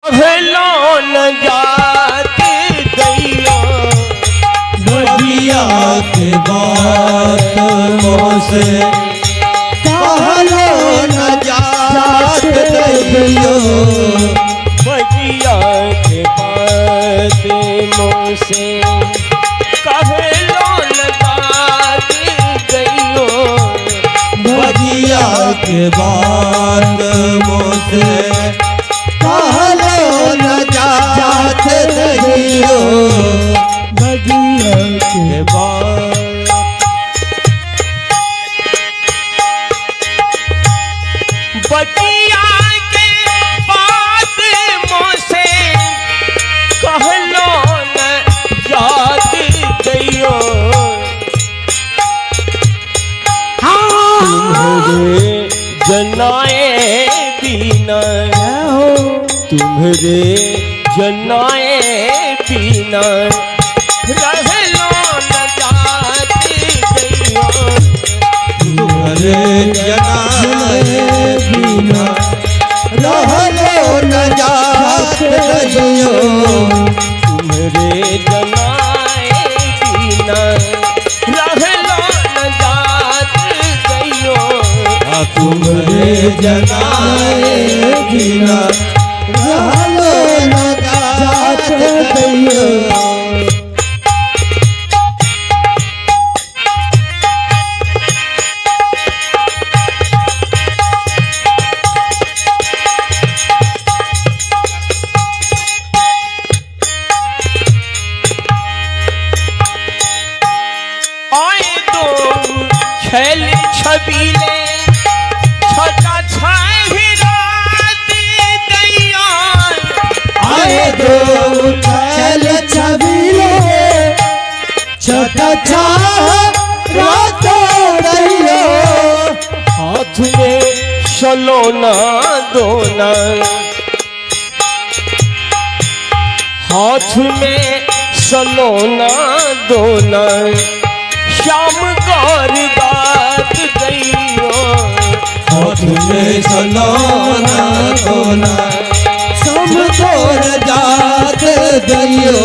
कहलो न जात दैया बगिया के बात मोसे कहलो न जात दैयो बगिया के बात मोसे कहलो न जात दैयो बगिया के बात मोसे कहलो न जात दैयो बगिया के बात बगिया के बात मोसे कहलो न जात दैयो तुम्हारे जनाए बिना तुम्हारे जनाए बिना रहलो न जात दैयो तुम्हारे जनाए बिना रहलो न जात दैयो तुम्हारे जनाए बिना रहलो न जात दैयो तुम्हारे जनाए बिना रहलो न जात दैयो आए दो छैल छबीले छोटा छाही रात दैया आए दो छैल छबीले छोटा छा रात दैयो हाथ में सलोना दोना हाथ में सलोना दोना श्याम गौर बात दैयो हाथ में सलोना दोना सब तोर जात दैयो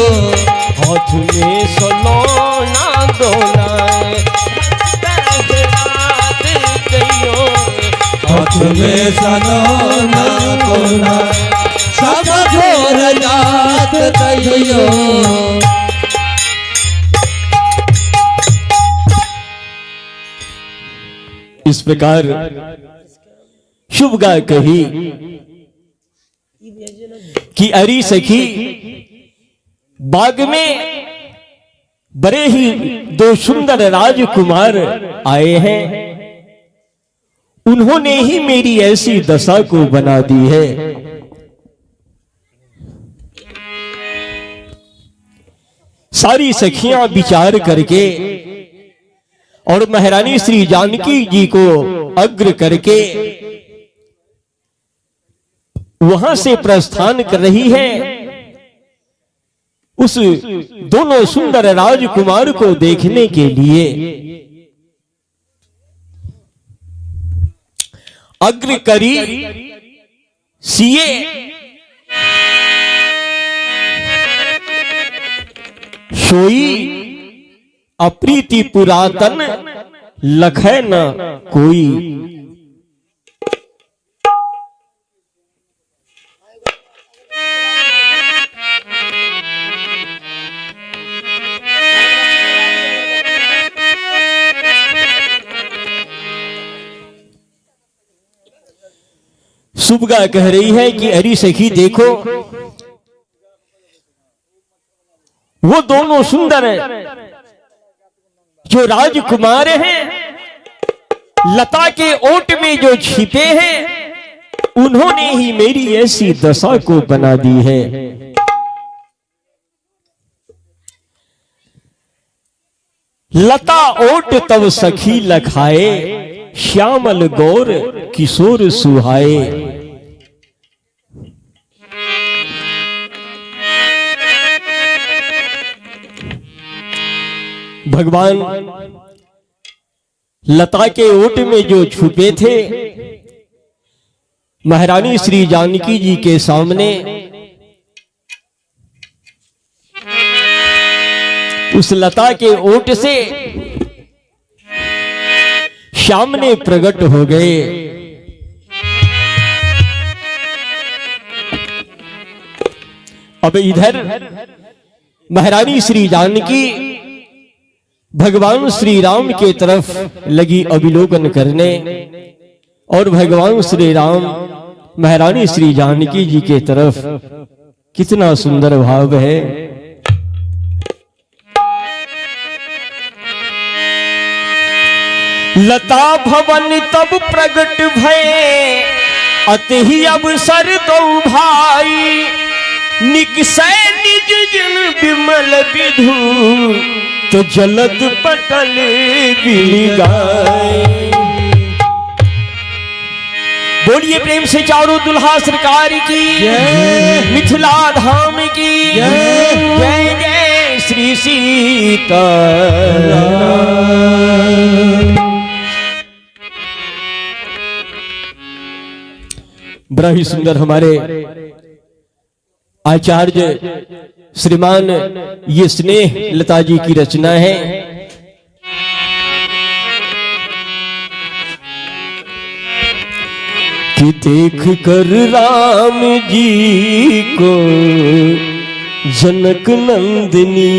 हाथ में सलोना दोना रात दैयो हाथ में सलोना दोना सब तोर जात दैयो इस प्रकार शुभ गा कही कि अरी सखी बाग में बड़े ही दो सुंदर राजकुमार आए हैं, उन्होंने ही मेरी ऐसी दशा को बना दी है। सारी सखियां विचार करके और महारानी श्री जानकी जी को अग्र करके वहां से प्रस्थान कर रही है उस दोनों सुंदर राजकुमार को देखने के लिए। अग्र करी सिए सोई अप्रीति पुरातन लखै न कोई। सुबगा कह रही है कि अरे सखी देखो, वो दोनों सुंदर जो राजकुमार हैं, लता के ओट में जो छिपे हैं, उन्होंने ही मेरी ऐसी दशा को बना दी है। लता ओट तब सखी लखाए, श्यामल गौर किशोर सुहाए। भगवान लता के ओट में जो छुपे थे, महारानी श्री जानकी जी के सामने उस लता के ओट से सामने प्रकट हो गए। अब इधर महारानी श्री जानकी भगवान श्री राम के तरफ लगी अविलोकन करने, और भगवान श्री राम महारानी श्री जानकी जी के तरफ कितना सुंदर भाव है। लता भवन तब प्रगट भये, अतहि अवसर दो भाई, निकसै निज जन विमल विधु, तो जलद पटल बिलिगाए। बोलिए प्रेम से चारों दुल्हा सरकार की, मिथिला धाम की जय जय श्री सीता। बड़ा ही सुंदर हमारे आचार्य श्रीमान ये स्नेह लता जी की रचना है। कि देख कर राम जी को जनक नंदिनी,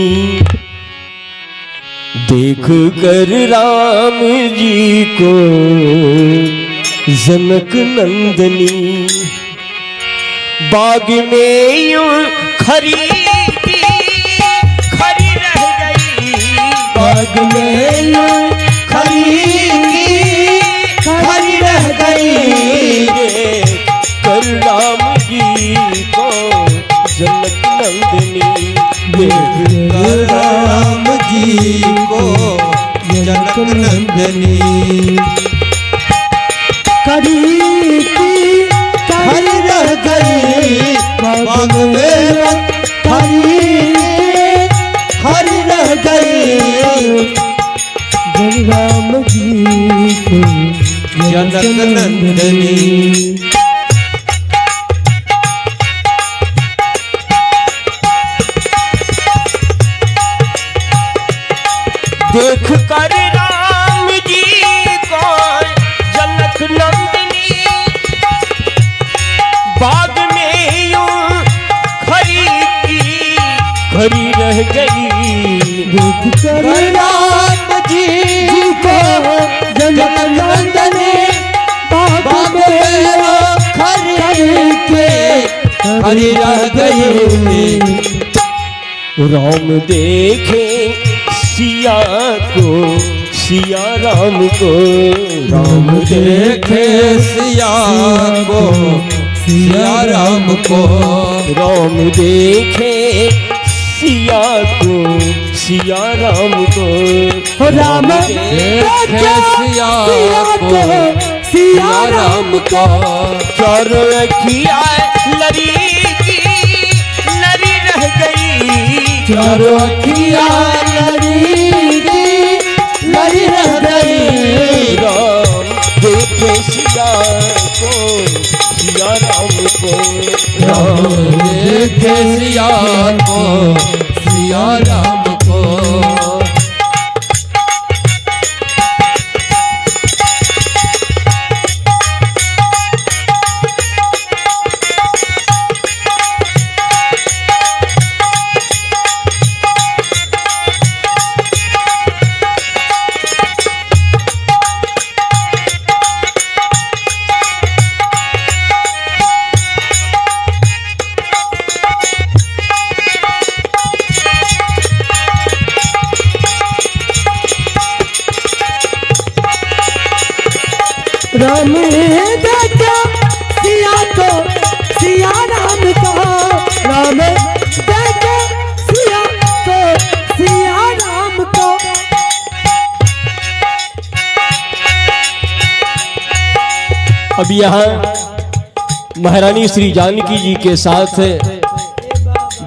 देख कर राम जी को जनक नंदिनी, बाग में यूं खरी खरी रह गई, बाग में यूं खरी खरी रह गई, कर राम जी को जनक नंदिनी, कर राम जी को जनक नंदिनी, खरी रह गई, बाग में खरी रह गई, राम जी को जनक नंदिनी। देख कर राम जी को जनक नंदिनी, बाग में यूं खरी खरी रह गई, देख कर राम जी को जनक नंदिनी, बाग में खरी रह गई, राम देखे सिया को सिया राम को, राम देखे सिया को सिया राम को, राम देखे सिया को सिया राम को, राम देखे सिया को सिया राम को, चार अखिया लरी की लरी रह गई, चारों अखियाँ लरी रह गई, राम देखे सिया को सिया राम को, राम देखे सिया को सिया राम को, राम देखा सिया को सिया राम को, राम देखा सिया को सिया राम को। अब यहाँ महारानी श्री जानकी जी के साथ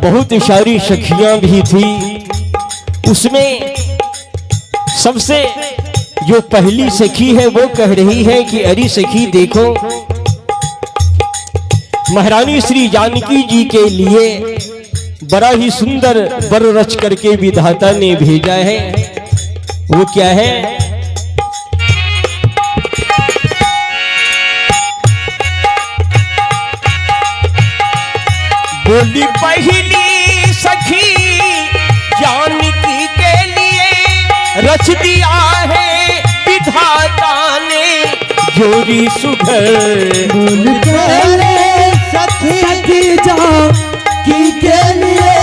बहुत सारी सखियां भी थी। उसमें सबसे जो पहली सखी है वो कह रही है कि अरे सखी देखो, महारानी श्री जानकी जी के लिए बड़ा ही सुंदर वर रच करके विधाता ने भेजा है। वो क्या है? बोली पहली सखी जानकी के लिए रच दिया है विधाता ने जोरी सुघर। बोल पहले सखी जानकी के लिए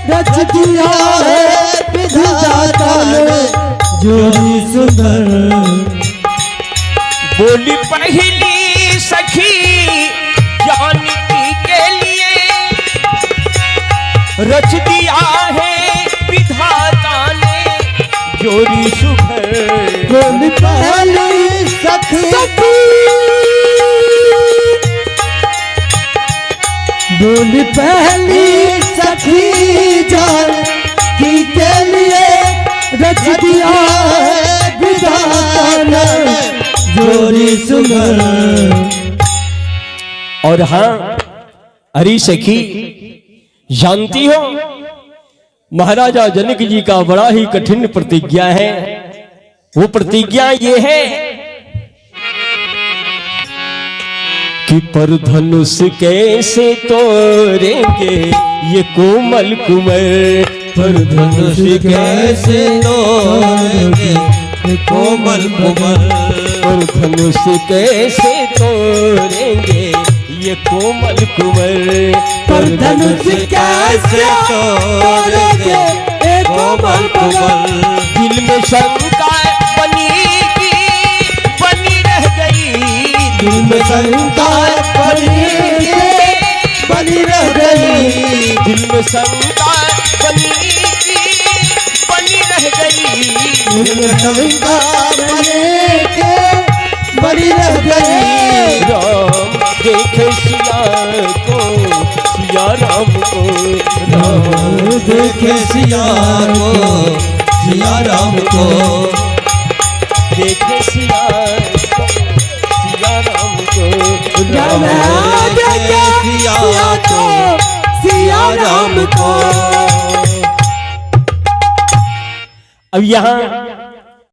रच दिया है विधाता ने जोड़ी सुंदर। बोली पहली सखी जानकी के लिए रच दिया है विधाता ने जोड़ी सुघर। बोल पहली सखी बोल पहली सखी जानकी के लिए रच दिया है विधाता ने जोड़ी सुंदर। और हाँ अरे सखी, जानती हो महाराजा जनक जी का बड़ा ही कठिन प्रतिज्ञा है। वो प्रतिज्ञा ये है कि पर धनुष कैसे तोड़ेंगे ये कोमल कुंवर। पर धनुष कैसे तोड़ेंगे कोमल कुंवर। पर धनुष कैसे तोड़ेंगे ये कोमल कुंवर। पर धनुष कैसे तोड़ेंगे ये कोमल कुंवर। दिल में शंका बनी रह गई। दिल में शंका बनी रह गई। दिल में शंका बनी रह गई। दिल में शंका बनी रह गई। राम देखे सिया को, सिया राम को। राम देखे सिया को, सिया राम को। देखे सिया को, सिया राम को। राम देखे सिया को, सिया राम को। अब यहाँ